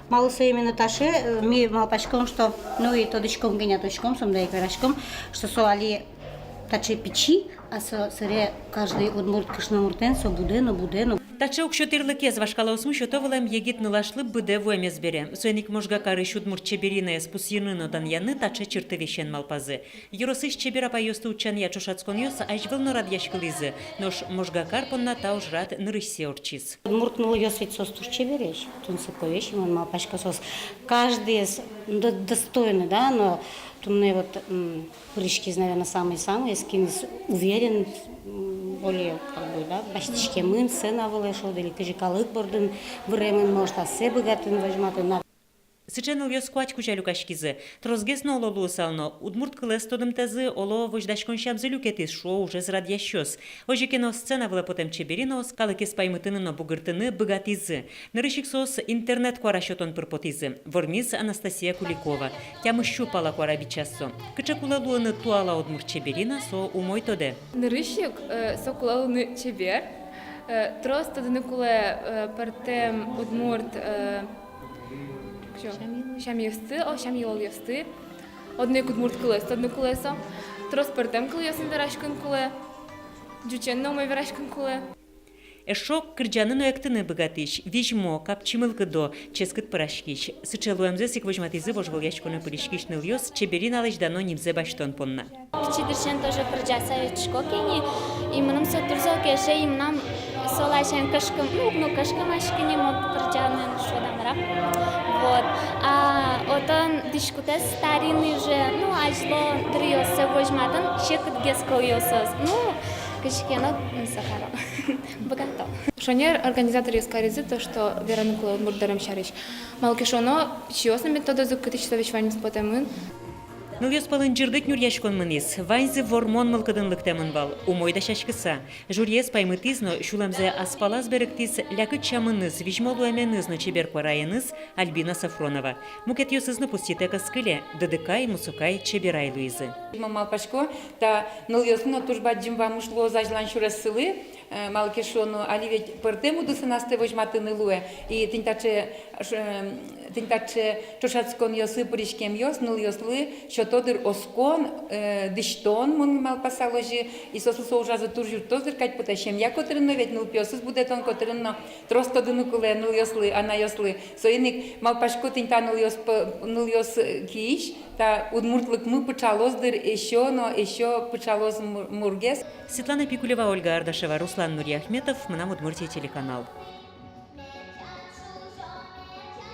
Малысы именно таши, ми малпачком, что, ну и тодочком, геняточком, сомдайк верашком, что соали тачи печи, а сыре каждый удмурт кышнамуртен, со будено. Таче укшотирлыке звашкала осму шотовалем егит нылашлы быде вуэмез бере. Суэник можгакары шудмурт чеберина спусьянынодан яны таче чертовещен малпазы. Еросыш чебера поёсты учан ячушацкон ёс, ажвылно рад яшкылызы, нош можгакар понна таужрат нырысе орчиз. Удмурт ныл ёс ведь сос туш чебереш, тунсы повещи, он малпачка сос. Каждый достойный, да, но тунны вот прыжки, наверное, самые-самые, с кем уверен, более, как бы, да, баштичке мын, сына вылешил, или кыжикалык бордын времен, может, асе богатын возьматын. Сыченыл ёс куачку жалюкашкизы. Трозгес но ололу сално. Удмурт кылес тодым тазы оло вождашкон шабзы люкетис шо уже зрад ящёс. Ожекено сцена вла потем чеберинос, калыкес паймытыныно бугыртыны богатизы. Нырышик сос интернет куарашотон пырпотизы. Вормиз Анастасия Куликова. Тямы щупала куарабичассо. Кычакула луыны туала удмурт чеберина со умой тоде. Нырышик со кулалыны чебер. Трос тодыны куле партем удмурт Шам ясты, шам йол ясты. Одне кудмурт кулес, одне кулесо. Трос партем кулесен дарашкан куле. Джучен но мой верашкан куле. Эшо кырджанын ояктыны богатыш, вижмо, капчимылкы до, ческыт парашкиш. Сычелуэмзе сик вожматизы вожвал яшконы пылишкиш ныл ёс, чеберин алыш дано нимзе баштон понна. Кичидыршен тоже кырджаса шкокени, и мным сотурзо кеше, и мнам солашен кашкам, ну кашкам ашкини мод кырджанын шодамра. Вот. А отон дискутес старины же, ну ажло триосе вожматан, чекат гескал ёсос. Ну, кашкено сахаро. Богато. Шонер организаторы скаризы то, что Вера Никола Удмуртдарам шариш. Малкишоно, чиосна метода закатичтович ванис потемын. Ныл ёс палын жырдык нюр яшкон мынис, ваньзы вормон мылкыдынлык тэмын бал, умойда шашкыса. Журьес паймытызно, шуламзе аспалаз беректис, лякыт чамыныз, вижмолу эменызно чебер кварайыныз Альбина Сафронова. Мукет ёсызны пуститека скыле, дыдыкай, мусукай, чеберай луизы. Малпашко, та ныл ёсыно тужба джимба мушло зажлан шурас сылы, малкишону, али ведь пыртему дысынасты вожматыны луэ, и тинтаче чошацкон ёсы пыришкем ёс, ныл ёслы, тодыр оскон, диштон мон малпасаложи, и сосу соужазы туржур тоздыр кать потащем. Я котырынно ведь ныл пёсыз будет он котырынно трос тодыны куле ныл ёслы, ана ёслы. Соиник малпашко тинта ныл ёс киш, та удмуртлык мы пычалоздыр еще, но еще пычалоз мургес. Светлана Пикулева, Ольга Ардашева, Руслан Нурьяхметов, Мынам Удмуртия телеканал.